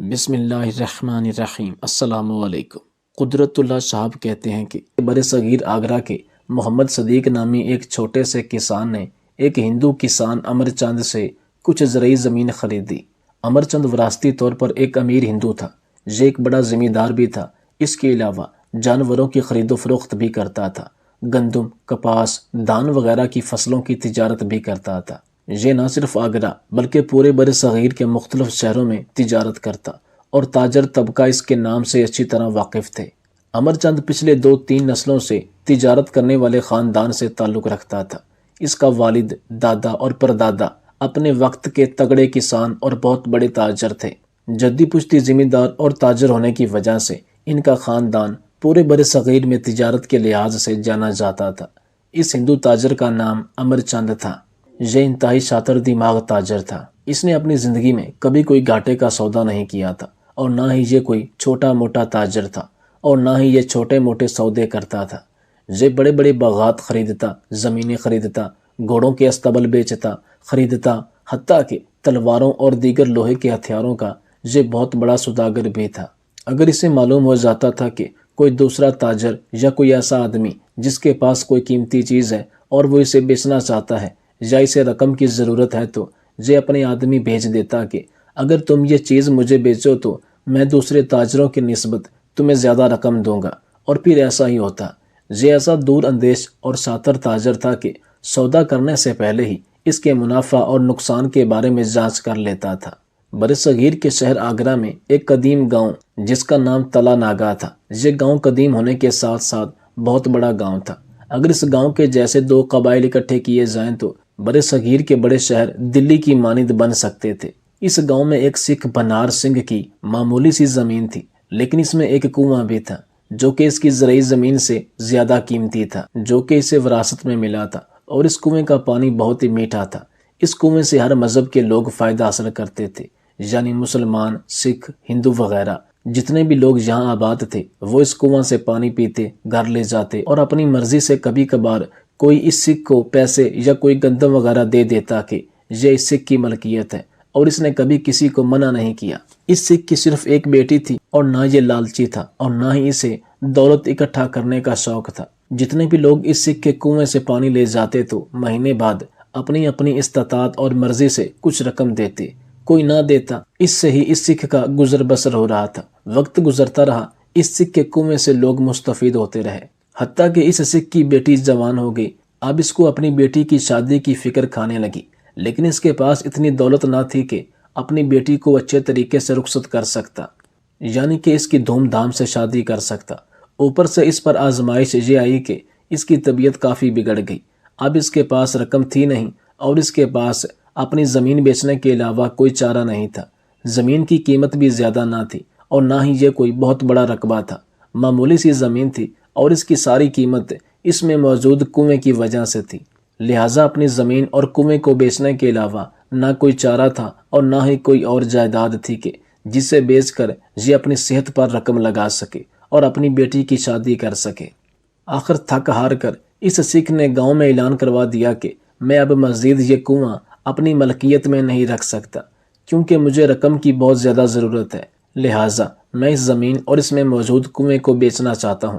بسم اللہ الرحمن الرحیم۔ السلام علیکم۔ قدرت اللہ صاحب کہتے ہیں کہ برصغیر آگرہ کے محمد صدیق نامی ایک چھوٹے سے کسان نے ایک ہندو کسان امر چند سے کچھ زرعی زمین خریدی۔ امر چند وراثتی طور پر ایک امیر ہندو تھا۔ یہ ایک بڑا زمیندار بھی تھا۔ اس کے علاوہ جانوروں کی خرید و فروخت بھی کرتا تھا۔ گندم، کپاس، دھان وغیرہ کی فصلوں کی تجارت بھی کرتا تھا۔ یہ نہ صرف آگرہ بلکہ پورے برصغیر کے مختلف شہروں میں تجارت کرتا اور تاجر طبقہ اس کے نام سے اچھی طرح واقف تھے۔ امر چند پچھلے 2-3 نسلوں سے تجارت کرنے والے خاندان سے تعلق رکھتا تھا۔ اس کا والد، دادا اور پردادا اپنے وقت کے تگڑے کسان اور بہت بڑے تاجر تھے۔ جدی پشتی زمیندار اور تاجر ہونے کی وجہ سے ان کا خاندان پورے برصغیر میں تجارت کے لحاظ سے جانا جاتا تھا۔ اس ہندو تاجر کا نام امر چند تھا۔ یہ انتہائی شاطر دماغ تاجر تھا۔ اس نے اپنی زندگی میں کبھی کوئی گھاٹے کا سودا نہیں کیا تھا، اور نہ ہی یہ کوئی چھوٹا موٹا تاجر تھا، اور نہ ہی یہ چھوٹے موٹے سودے کرتا تھا۔ یہ بڑے بڑے باغات خریدتا، زمینیں خریدتا، گھوڑوں کے استبل بیچتا، خریدتا، حتیٰ کہ تلواروں اور دیگر لوہے کے ہتھیاروں کا یہ بہت بڑا سوداگر بھی تھا۔ اگر اسے معلوم ہو جاتا تھا کہ کوئی دوسرا تاجر یا کوئی ایسا آدمی جس کے پاس کوئی قیمتی چیز ہے اور وہ اسے بیچنا چاہتا ہے یا اسے رقم کی ضرورت ہے، تو یہ اپنے آدمی بھیج دیتا کہ اگر تم یہ چیز مجھے بیچو تو میں دوسرے تاجروں کی نسبت تمہیں زیادہ رقم دوں گا، اور پھر ایسا ہی ہوتا۔ یہ ایسا دور اندیش اور شاطر تاجر تھا کہ سودا کرنے سے پہلے ہی اس کے منافع اور نقصان کے بارے میں جانچ کر لیتا تھا۔ برصغیر کے شہر آگرہ میں ایک قدیم گاؤں جس کا نام تلا ناگا تھا۔ یہ گاؤں قدیم ہونے کے ساتھ ساتھ بہت بڑا گاؤں تھا۔ اگر اس گاؤں کے جیسے 2 قبائل اکٹھے کیے جائیں تو برصغیر کے بڑے شہر دلی کی مانند بن سکتے تھے۔ اس گاؤں میں ایک سکھ بنار سنگھ کی معمولی سی زمین تھی، لیکن اس میں ایک کنواں بھی تھا جو کہ اس کی زرعی زمین سے زیادہ قیمتی تھا، جو کہ اسے وراثت میں ملا تھا، اور اس کنویں کا پانی بہت ہی میٹھا تھا۔ اس کنویں سے ہر مذہب کے لوگ فائدہ حاصل کرتے تھے، یعنی مسلمان، سکھ، ہندو وغیرہ جتنے بھی لوگ یہاں آباد تھے وہ اس کنواں سے پانی پیتے، گھر لے جاتے، اور اپنی مرضی سے کبھی کبھار کوئی اس سکھ کو پیسے یا کوئی گندم وغیرہ دے دیتا کہ یہ اس سکھ کی ملکیت ہے، اور اس نے کبھی کسی کو منع نہیں کیا۔ اس سکھ کی صرف ایک بیٹی تھی، اور نہ یہ لالچی تھا اور نہ ہی اسے دولت اکٹھا کرنے کا شوق تھا۔ جتنے بھی لوگ اس سکھ کے کنویں سے پانی لے جاتے تو مہینے بعد اپنی اپنی استطاعت اور مرضی سے کچھ رقم دیتے، کوئی نہ دیتا۔ اس سے ہی اس سکھ کا گزر بسر ہو رہا تھا۔ وقت گزرتا رہا، اس سکھ کے کنویں سے لوگ مستفید ہوتے رہے، حتیٰ کہ اس سکھ کی بیٹی جوان ہو گئی۔ اب اس کو اپنی بیٹی کی شادی کی فکر کھانے لگی، لیکن اس کے پاس اتنی دولت نہ تھی کہ اپنی بیٹی کو اچھے طریقے سے رخصت کر سکتا، یعنی کہ اس کی دھوم دھام سے شادی کر سکتا۔ اوپر سے اس پر آزمائش یہ آئی کہ اس کی طبیعت کافی بگڑ گئی۔ اب اس کے پاس رقم تھی نہیں، اور اس کے پاس اپنی زمین بیچنے کے علاوہ کوئی چارہ نہیں تھا۔ زمین کی قیمت بھی زیادہ نہ تھی، اور نہ ہی یہ کوئی بہت بڑا رقبہ تھا۔ معمولی سی زمین تھی، اور اس کی ساری قیمت اس میں موجود کنویں کی وجہ سے تھی۔ لہٰذا اپنی زمین اور کنویں کو بیچنے کے علاوہ نہ کوئی چارہ تھا اور نہ ہی کوئی اور جائیداد تھی کہ جسے بیچ کر یہ اپنی صحت پر رقم لگا سکے اور اپنی بیٹی کی شادی کر سکے۔ آخر تھک ہار کر اس سکھ نے گاؤں میں اعلان کروا دیا کہ میں اب مزید یہ کنواں اپنی ملکیت میں نہیں رکھ سکتا، کیونکہ مجھے رقم کی بہت زیادہ ضرورت ہے، لہٰذا میں اس زمین اور اس میں موجود کنویں کو بیچنا چاہتا ہوں۔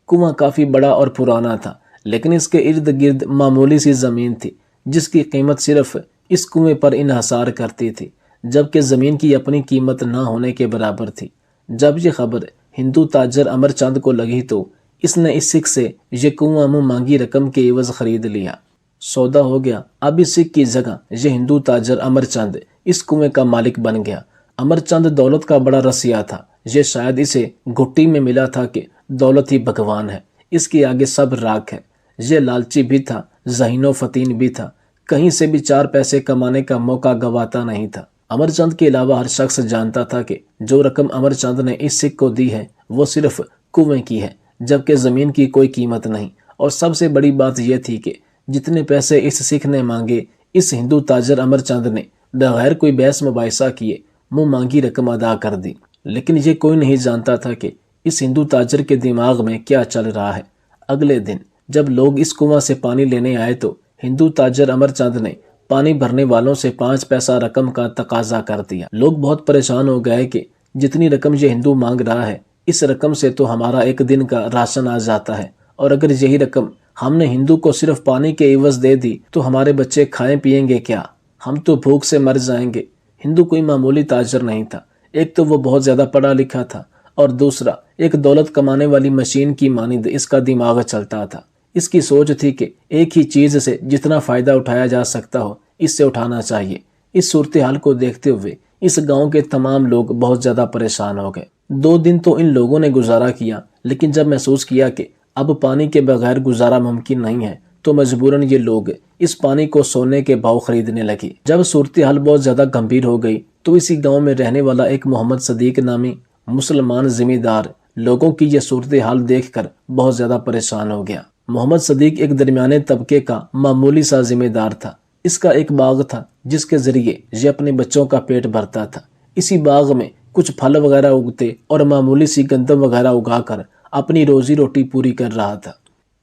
کنواں کافی بڑا اور پرانا تھا، لیکن اس کے ارد گرد معمولی سی زمین تھی جس کی قیمت صرف اس کنویں پر انحصار کرتی تھی، جبکہ زمین کی اپنی قیمت نہ ہونے کے برابر تھی۔ جب یہ خبر ہندو تاجر امر چند کو لگی تو اس نے اس سکھ سے یہ کنواں منہ مانگی رقم کے عوض خرید لیا۔ سودا ہو گیا۔ اب اس سکھ کی جگہ یہ ہندو تاجر امر چند اس کنویں کا مالک بن گیا۔ امر چند دولت کا بڑا رسیا تھا۔ یہ شاید اسے گھٹی میں ملا تھا کہ دولت ہی بھگوان ہے، اس کے آگے سب راکھ ہے۔ یہ لالچی بھی تھا، ذہین و فطین بھی تھا، کہیں سے بھی 4 پیسے کمانے کا موقع گواتا نہیں تھا۔ امر چند کے علاوہ ہر شخص جانتا تھا کہ جو رقم امر چند نے اس سکھ کو دی ہے وہ صرف کنویں کی ہے، جبکہ زمین کی کوئی قیمت نہیں۔ اور سب سے بڑی بات یہ تھی کہ جتنے پیسے اس سکھ نے مانگے، اس ہندو تاجر امر چند نے بغیر کوئی بحث مباحثہ کیے منہ مانگی رقم ادا کر دی۔ لیکن یہ کوئی نہیں جانتا تھا کہ اس ہندو تاجر کے دماغ میں کیا چل رہا ہے۔ اگلے دن جب لوگ اس کنواں سے پانی لینے آئے تو ہندو تاجر امر چند نے پانی بھرنے والوں سے 5 پیسہ رقم کا تقاضا کر دیا۔ لوگ بہت پریشان ہو گئے کہ جتنی رقم یہ ہندو مانگ رہا ہے اس رقم سے تو ہمارا ایک دن کا راشن آ جاتا ہے، اور اگر یہی رقم ہم نے ہندو کو صرف پانی کے عوض دے دی تو ہمارے بچے کھائیں پیئیں گے کیا؟ ہم تو بھوک سے مر جائیں گے۔ ہندو کوئی معمولی تاجر نہیں تھا، ایک تو وہ بہت زیادہ پڑھا لکھا تھا، اور دوسرا ایک دولت کمانے والی مشین کی مانند اس کا دماغ چلتا تھا۔ اس کی سوچ تھی کہ ایک ہی چیز سے جتنا فائدہ اٹھایا جا سکتا ہو اس سے اٹھانا چاہیے۔ اس صورتحال کو دیکھتے ہوئے اس گاؤں کے تمام لوگ بہت زیادہ پریشان ہو گئے۔ 2 دن تو ان لوگوں نے گزارا کیا، لیکن جب محسوس کیا کہ اب پانی کے بغیر گزارا ممکن نہیں ہے تو مجبوراً یہ لوگ اس پانی کو سونے کے بھاؤ خریدنے لگے۔ جب صورتحال بہت زیادہ گمبھیر ہو گئی تو اسی گاؤں میں رہنے والا ایک محمد صدیق نامی مسلمان ذمہ دار لوگوں کی یہ صورتحال دیکھ کر بہت زیادہ پریشان ہو گیا۔ محمد صدیق ایک درمیانے طبقے کا معمولی سا ذمہ دار تھا۔ اس کا ایک باغ تھا جس کے ذریعے یہ اپنے بچوں کا پیٹ بھرتا تھا۔ اسی باغ میں کچھ پھل وغیرہ اگتے اور معمولی سی گندم وغیرہ اگا کر اپنی روزی روٹی پوری کر رہا تھا۔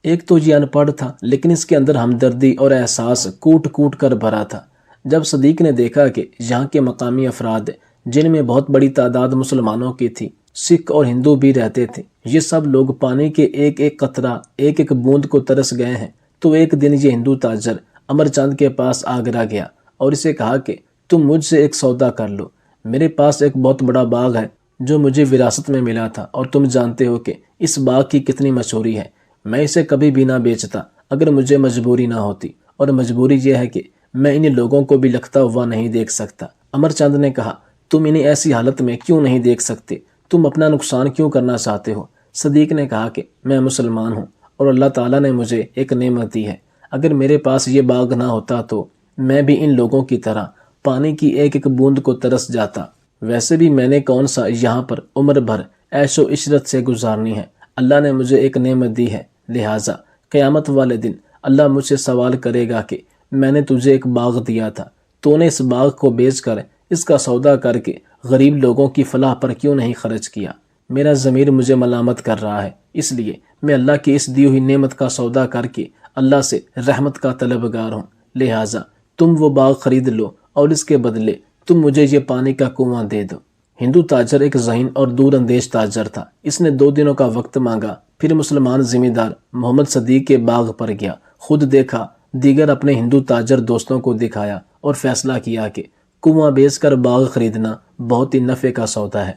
ایک تو یہ ان پڑھ تھا، لیکن اس کے اندر ہمدردی اور احساس کوٹ کوٹ کر بھرا تھا۔ جب صدیق نے دیکھا کہ یہاں کے مقامی افراد، جن میں بہت بڑی تعداد مسلمانوں کی تھی، سکھ اور ہندو بھی رہتے تھے، یہ سب لوگ پانی کے ایک ایک قطرہ، ایک ایک بوند کو ترس گئے ہیں، تو ایک دن یہ ہندو تاجر امر چاند کے پاس آگرہ گیا اور اسے کہا کہ تم مجھ سے ایک سودا کر لو۔ میرے پاس ایک بہت بڑا باغ ہے جو مجھے وراثت میں ملا تھا، اور تم جانتے ہو کہ اس باغ کی کتنی مشہوری ہے۔ میں اسے کبھی بھی نہ بیچتا اگر مجھے مجبوری نہ ہوتی، اور مجبوری یہ ہے کہ میں انہیں لوگوں کو بھی لکھتا ہوا نہیں دیکھ سکتا۔ امر چاند نے کہا، تم انہیں ایسی حالت میں کیوں نہیں دیکھ سکتے؟ تم اپنا نقصان کیوں کرنا چاہتے ہو؟ صدیق نے کہا کہ میں مسلمان ہوں اور اللہ تعالیٰ نے مجھے ایک نعمت دی ہے۔ اگر میرے پاس یہ باغ نہ ہوتا تو میں بھی ان لوگوں کی طرح پانی کی ایک ایک بوند کو ترس جاتا۔ ویسے بھی میں نے کون سا یہاں پر عمر بھر عیش و عشرت سے گزارنی ہے؟ اللہ نے مجھے ایک نعمت دی ہے، لہٰذا قیامت والے دن اللہ مجھ سے سوال کرے گا کہ میں نے تجھے ایک باغ دیا تھا، تو نے اس باغ کو بیچ کر اس کا سودا کر کے غریب لوگوں کی فلاح پر کیوں نہیں خرچ کیا؟ میرا ضمیر مجھے ملامت کر رہا ہے، اس لیے میں اللہ کی اس دی ہوئی نعمت کا سودا کر کے اللہ سے رحمت کا طلبگار ہوں، لہٰذا تم وہ باغ خرید لو اور اس کے بدلے تم مجھے یہ پانی کا کنواں دے دو۔ ہندو تاجر ایک ذہین اور دور اندیش تاجر تھا۔ اس نے 2 دنوں کا وقت مانگا، پھر مسلمان ذمہ دار محمد صدیق کے باغ پر گیا، خود دیکھا، دیگر اپنے ہندو تاجر دوستوں کو دکھایا اور فیصلہ کیا کہ کنواں بیچ کر باغ خریدنا بہت ہی نفع کا سودا ہے۔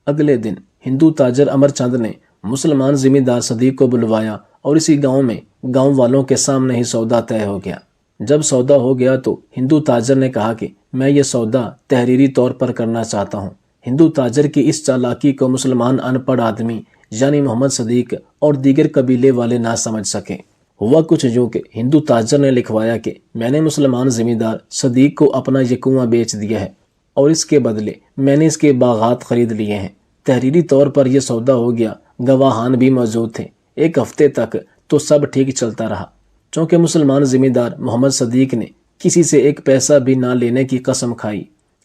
اگلے دن ہندو تاجر امر چند نے مسلمان ذمہ دار صدیق کو بلوایا اور اسی گاؤں میں گاؤں والوں کے سامنے ہی سودا طے ہو گیا۔ جب سودا ہو گیا تو ہندو تاجر نے کہا کہ میں یہ سودا تحریری طور پر کرنا چاہتا ہوں۔ ہندو تاجر کی اس چالاکی کو مسلمان ان پڑھ آدمی یعنی محمد صدیق اور دیگر قبیلے والے نہ سمجھ سکے۔ ہوا کچھ یوں کہ ہندو تاجر نے لکھوایا کہ میں نے مسلمان ذمہ دار صدیق کو اپنا یہ کنواں بیچ دیا ہے اور اس کے بدلے میں نے اس کے باغات خرید لیے ہیں۔ تحریری طور پر یہ سودا ہو گیا، گواہان بھی موجود تھے۔ 1 ہفتے تک تو سب ٹھیک چلتا رہا، چونکہ مسلمان ذمہ دار محمد صدیق نے کسی سے 1 پیسہ بھی نہ لینے کی قسم کھائی۔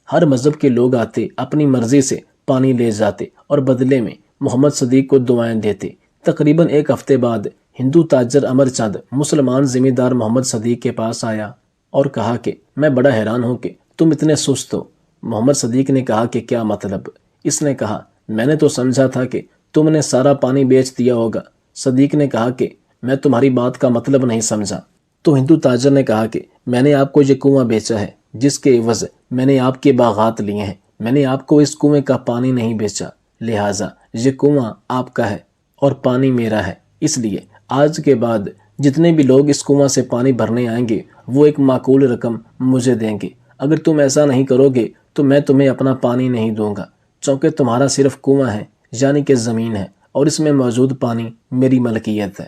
ہر مذہب کے لوگ آتے، اپنی مرضی سے پانی لے جاتے اور بدلے میں محمد صدیق کو دعائیں دیتے۔ تقریباً 1 ہفتے بعد ہندو تاجر امر چند مسلمان ذمہ دار محمد صدیق کے پاس آیا اور کہا کہ میں بڑا حیران ہوں کہ تم اتنے سست ہو۔ محمد صدیق نے کہا کہ کیا مطلب؟ اس نے کہا میں نے تو سمجھا تھا کہ تم نے سارا پانی بیچ دیا ہوگا۔ صدیق نے کہا کہ میں تمہاری بات کا مطلب نہیں سمجھا۔ تو ہندو تاجر نے کہا کہ میں نے آپ کو یہ کنواں بیچا ہے جس کے عوض میں نے آپ کے باغات لیے ہیں۔ میں نے آپ کو اس کنویں کا پانی نہیں بیچا، لہٰذا یہ کنواں آپ کا ہے اور پانی میرا ہے۔ اس لیے آج کے بعد جتنے بھی لوگ اس کنواں سے پانی بھرنے آئیں گے وہ ایک معقول رقم مجھے دیں گے۔ اگر تم ایسا نہیں کرو گے تو میں تمہیں اپنا پانی نہیں دوں گا، چونکہ تمہارا صرف کنواں ہے یعنی کہ زمین ہے، اور اس میں موجود پانی میری ملکیت ہے،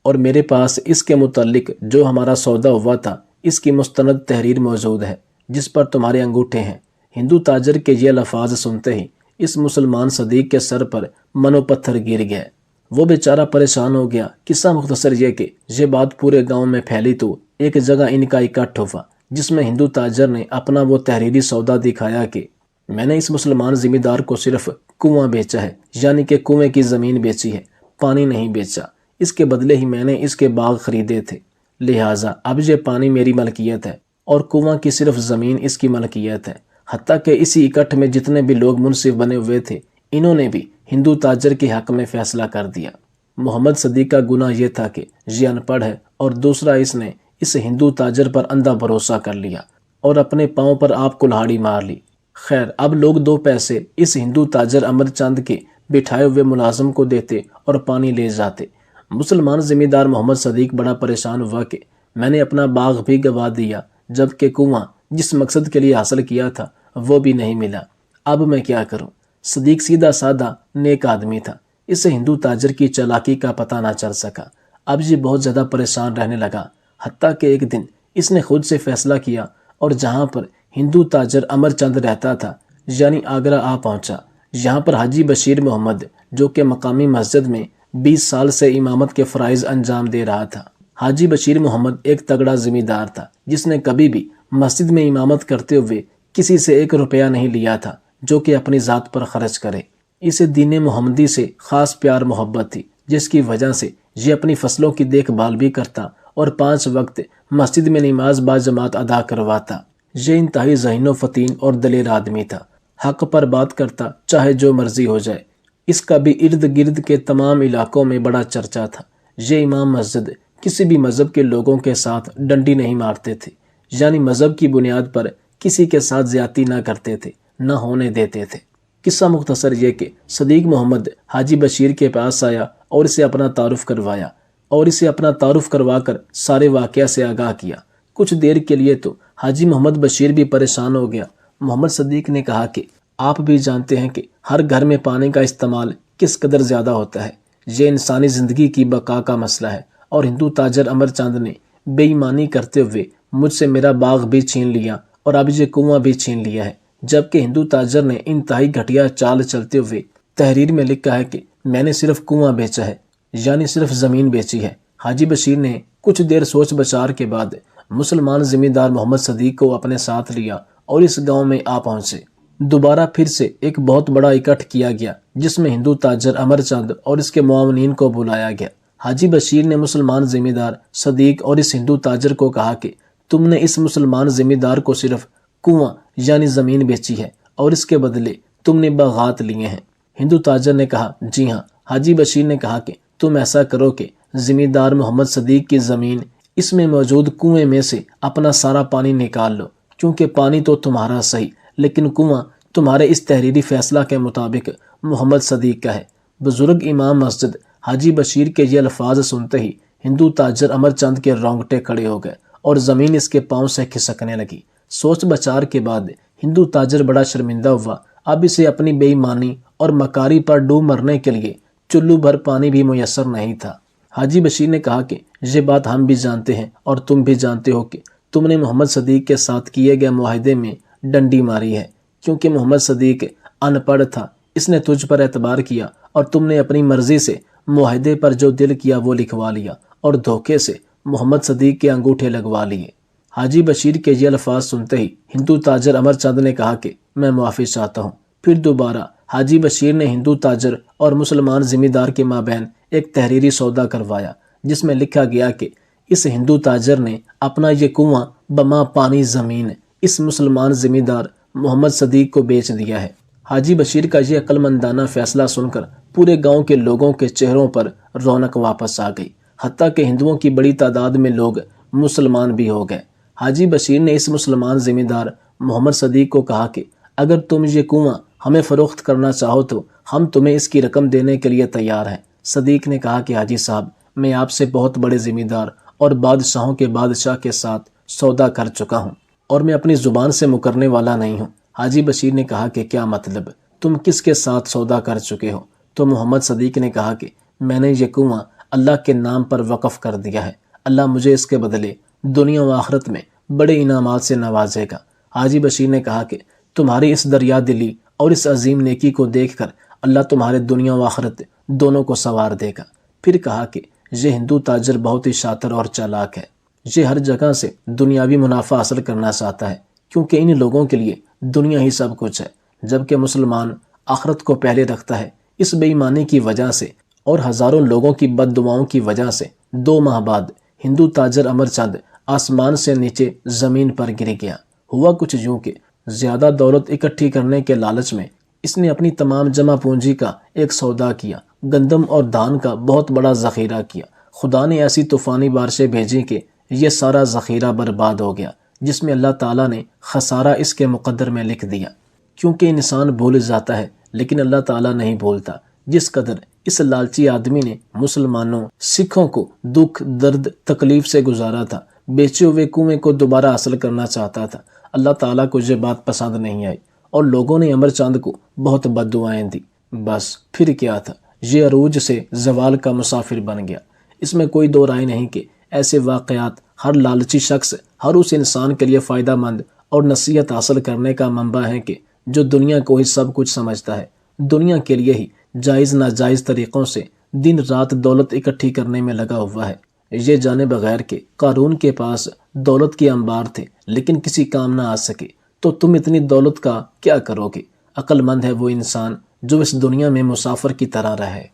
اور میرے پاس اس کے متعلق جو ہمارا سودا ہوا تھا اس کی مستند تحریر موجود ہے جس پر تمہارے انگوٹھے ہیں۔ ہندو تاجر کے یہ الفاظ سنتے ہی اس مسلمان صدیق کے سر پر منو پتھر گر گئے۔ وہ بیچارہ پریشان ہو گیا۔ قصہ مختصر یہ کہ یہ بات پورے گاؤں میں پھیلی تو ایک جگہ ان کا اکٹھ ہوا، جس میں ہندو تاجر نے اپنا وہ تحریری سودا دکھایا کہ میں نے اس مسلمان ذمہ دار کو صرف کنواں بیچا ہے، یعنی کہ کنویں کی زمین بیچی ہے، پانی نہیں بیچا۔ اس کے بدلے ہی میں نے اس کے باغ خریدے تھے، لہٰذا اب یہ پانی میری ملکیت ہے اور کنواں کی صرف زمین اس کی ملکیت ہے۔ حتیٰ کہ اسی اکٹھ میں جتنے بھی لوگ منصف بنے ہوئے تھے انہوں نے بھی ہندو تاجر کے حق میں فیصلہ کر دیا۔ محمد صدیق کا گناہ یہ تھا کہ یہ ان پڑھ ہے، اور دوسرا اس نے اس ہندو تاجر پر اندھا بھروسہ کر لیا اور اپنے پاؤں پر آپ کلہاڑی مار لی۔ خیر، اب لوگ 2 پیسے اس ہندو تاجر امر چند کے بٹھائے ہوئے ملازم کو دیتے اور پانی لے جاتے۔ مسلمان ذمہ دار محمد صدیق بڑا پریشان ہوا کہ میں نے اپنا باغ بھی گوا دیا، جبکہ کنواں جس مقصد کے لیے حاصل کیا تھا وہ بھی نہیں ملا، اب میں کیا کروں؟ صدیق سیدھا سادہ نیک آدمی تھا، اسے ہندو تاجر کی چالاکی کا پتہ نہ چل سکا۔ اب یہ بہت زیادہ پریشان رہنے لگا، حتیٰ کہ ایک دن اس نے خود سے فیصلہ کیا اور جہاں پر ہندو تاجر امر چند رہتا تھا یعنی آگرہ آ پہنچا۔ یہاں پر حاجی بشیر محمد جو کہ مقامی مسجد میں 20 سال سے امامت کے فرائض انجام دے رہا تھا۔ حاجی بشیر محمد ایک تگڑا ذمہ دار تھا جس نے کبھی بھی مسجد میں امامت کرتے ہوئے کسی سے 1 روپیہ نہیں لیا تھا جو کہ اپنی ذات پر خرچ کرے۔ اسے دین محمدی سے خاص پیار محبت تھی، جس کی وجہ سے یہ اپنی فصلوں کی دیکھ بھال بھی کرتا اور 5 وقت مسجد میں نماز باجماعت ادا کرواتا۔ یہ انتہائی ذہین و فطین اور دلیر آدمی تھا، حق پر بات کرتا چاہے جو مرضی ہو جائے۔ اس کا بھی ارد گرد کے تمام علاقوں میں بڑا چرچا تھا۔ یہ امام مسجد کسی بھی مذہب کے لوگوں کے ساتھ ڈنڈی نہیں مارتے تھے، یعنی مذہب کی بنیاد پر کسی کے ساتھ زیادتی نہ کرتے تھے، نہ ہونے دیتے تھے۔ قصہ مختصر یہ کہ صدیق محمد حاجی بشیر کے پاس آیا اور اسے اپنا تعارف کروایا اور اسے اپنا تعارف کروا کر سارے واقعہ سے آگاہ کیا۔ کچھ دیر کے لیے تو حاجی محمد بشیر بھی پریشان ہو گیا۔ محمد صدیق نے کہا کہ آپ بھی جانتے ہیں کہ ہر گھر میں پانی کا استعمال کس قدر زیادہ ہوتا ہے، یہ انسانی زندگی کی بقا کا مسئلہ ہے، اور ہندو تاجر امر چند نے بے ایمانی کرتے ہوئے مجھ سے میرا باغ بھی چھین لیا اور اب یہ کنواں بھی چھین لیا ہے، جبکہ ہندو تاجر نے انتہائی گھٹیا چال چلتے ہوئے تحریر میں لکھا ہے کہ میں نے صرف کنواں بیچا ہے، یعنی صرف زمین بیچی ہے۔ حاجی بشیر نے کچھ دیر سوچ بچار کے بعد مسلمان ذمہ دار محمد صدیق کو اپنے ساتھ لیا اور اس گاؤں میں آ پہنچے۔ دوبارہ پھر سے ایک بہت بڑا اکٹھ کیا گیا جس میں ہندو تاجر امر چند اور اس کے معاونین کو بلایا گیا۔ حاجی بشیر نے مسلمان ذمہ دار صدیق اور اس ہندو تاجر کو کہا کہ تم نے اس مسلمان ذمہ دار کو صرف کنواں یعنی زمین بیچی ہے اور اس کے بدلے تم نے باغات لیے ہیں۔ ہندو تاجر نے کہا جی ہاں۔ حاجی بشیر نے کہا کہ تم ایسا کرو کہ ذمہ دار محمد صدیق کی زمین اس میں موجود کنویں میں سے اپنا سارا پانی نکال لو، کیونکہ پانی تو تمہارا صحیح، لیکن کنواں تمہارے اس تحریری فیصلہ کے مطابق محمد صدیق کا ہے۔ بزرگ امام مسجد حاجی بشیر کے یہ الفاظ سنتے ہی ہندو تاجر امر چند کے رونگٹے کھڑے ہو گئے اور زمین اس کے پاؤں سے کھسکنے لگی۔ سوچ بچار کے بعد ہندو تاجر بڑا شرمندہ ہوا۔ اب اسے اپنی بے ایمانی اور مکاری پر ڈوب مرنے کے لیے چلو بھر پانی بھی میسر نہیں تھا۔ حاجی بشیر نے کہا کہ یہ بات ہم بھی جانتے ہیں اور تم بھی جانتے ہو کہ تم نے محمد صدیق کے ساتھ کیے گئے معاہدے میں ڈنڈی ماری ہے، کیونکہ محمد صدیق ان پڑھ تھا، اس نے تجھ پر اعتبار کیا اور تم نے اپنی مرضی سے معاہدے پر جو دل کیا وہ لکھوا لیا اور دھوکے سے محمد صدیق کے انگوٹھے لگوا لیے۔ حاجی بشیر کے یہ الفاظ سنتے ہی ہندو تاجر امر چند نے کہا کہ میں معافی چاہتا ہوں۔ پھر دوبارہ حاجی بشیر نے ہندو تاجر اور مسلمان ذمہ دار کے مابین ایک تحریری سودا کروایا جس میں لکھا گیا کہ اس ہندو تاجر نے اپنا یہ کنواں بما پانی زمین اس مسلمان ذمہ دار محمد صدیق کو بیچ دیا ہے۔ حاجی بشیر کا یہ عقل مندانہ فیصلہ سن کر پورے گاؤں کے لوگوں کے چہروں پر رونق واپس آ گئی، حتیٰ کہ ہندوؤں کی بڑی تعداد میں لوگ مسلمان بھی ہو گئے۔ حاجی بشیر نے اس مسلمان ذمہ دار محمد صدیق کو کہا کہ اگر تم یہ کنواں ہمیں فروخت کرنا چاہو تو ہم تمہیں اس کی رقم دینے کے لیے تیار ہیں۔ صدیق نے کہا کہ حاجی صاحب، میں آپ سے بہت بڑے ذمہ دار اور بادشاہوں کے بادشاہ کے ساتھ سودا کر چکا ہوں اور میں اپنی زبان سے مکرنے والا نہیں ہوں۔ حاجی بشیر نے کہا کہ کیا مطلب، تم کس کے ساتھ سودا کر چکے ہو؟ تو محمد صدیق نے کہا کہ میں نے یہ کنواں اللہ کے نام پر وقف کر دیا ہے، اللہ مجھے اس کے بدلے دنیا و آخرت میں بڑے انعامات سے نوازے گا۔ حاجی بشیر نے کہا کہ تمہاری اس دریا دلی اور اس عظیم نیکی کو دیکھ کر اللہ تمہارے دنیا و آخرت دونوں کو سنوار دے گا۔ پھر کہا کہ یہ ہندو تاجر بہت ہی شاطر اور چالاک ہے، یہ ہر جگہ سے دنیاوی منافع حاصل کرنا چاہتا ہے، کیونکہ ان لوگوں کے لیے دنیا ہی سب کچھ ہے، جبکہ مسلمان آخرت کو پہلے رکھتا ہے۔ اس بے ایمانی کی وجہ سے اور ہزاروں لوگوں کی بد دعاؤں کی وجہ سے 2 ماہ بعد ہندو تاجر امر چند آسمان سے نیچے زمین پر گر گیا۔ ہوا کچھ یوں کہ زیادہ دولت اکٹھی کرنے کے لالچ میں اس نے اپنی تمام جمع پونجی کا ایک سودا کیا، گندم اور دھان کا بہت بڑا ذخیرہ کیا۔ خدا نے ایسی طوفانی بارشیں بھیجی کہ یہ سارا ذخیرہ برباد ہو گیا، جس میں اللہ تعالیٰ نے خسارہ اس کے مقدر میں لکھ دیا۔ کیونکہ انسان بھول جاتا ہے لیکن اللہ تعالیٰ نہیں بھولتا۔ جس قدر اس لالچی آدمی نے مسلمانوں، سکھوں کو دکھ، درد، تکلیف سے گزارا تھا، بیچے ہوئے کنویں کو دوبارہ حاصل کرنا چاہتا تھا، اللہ تعالیٰ کو یہ بات پسند نہیں آئی اور لوگوں نے امر چاند کو بہت بد دعائیں دی۔ بس پھر کیا تھا، یہ عروج سے زوال کا مسافر بن گیا۔ اس میں کوئی دو رائے نہیں کہ ایسے واقعات ہر لالچی شخص، ہر اس انسان کے لیے فائدہ مند اور نصیحت حاصل کرنے کا منبع ہے کہ جو دنیا کو ہی سب کچھ سمجھتا ہے، دنیا کے لیے ہی جائز ناجائز طریقوں سے دن رات دولت اکٹھی کرنے میں لگا ہوا ہے، یہ جانے بغیر کہ قارون کے پاس دولت کے انبار تھے لیکن کسی کام نہ آ سکے، تو تم اتنی دولت کا کیا کرو گے؟ عقل مند ہے وہ انسان جو اس دنیا میں مسافر کی طرح رہے۔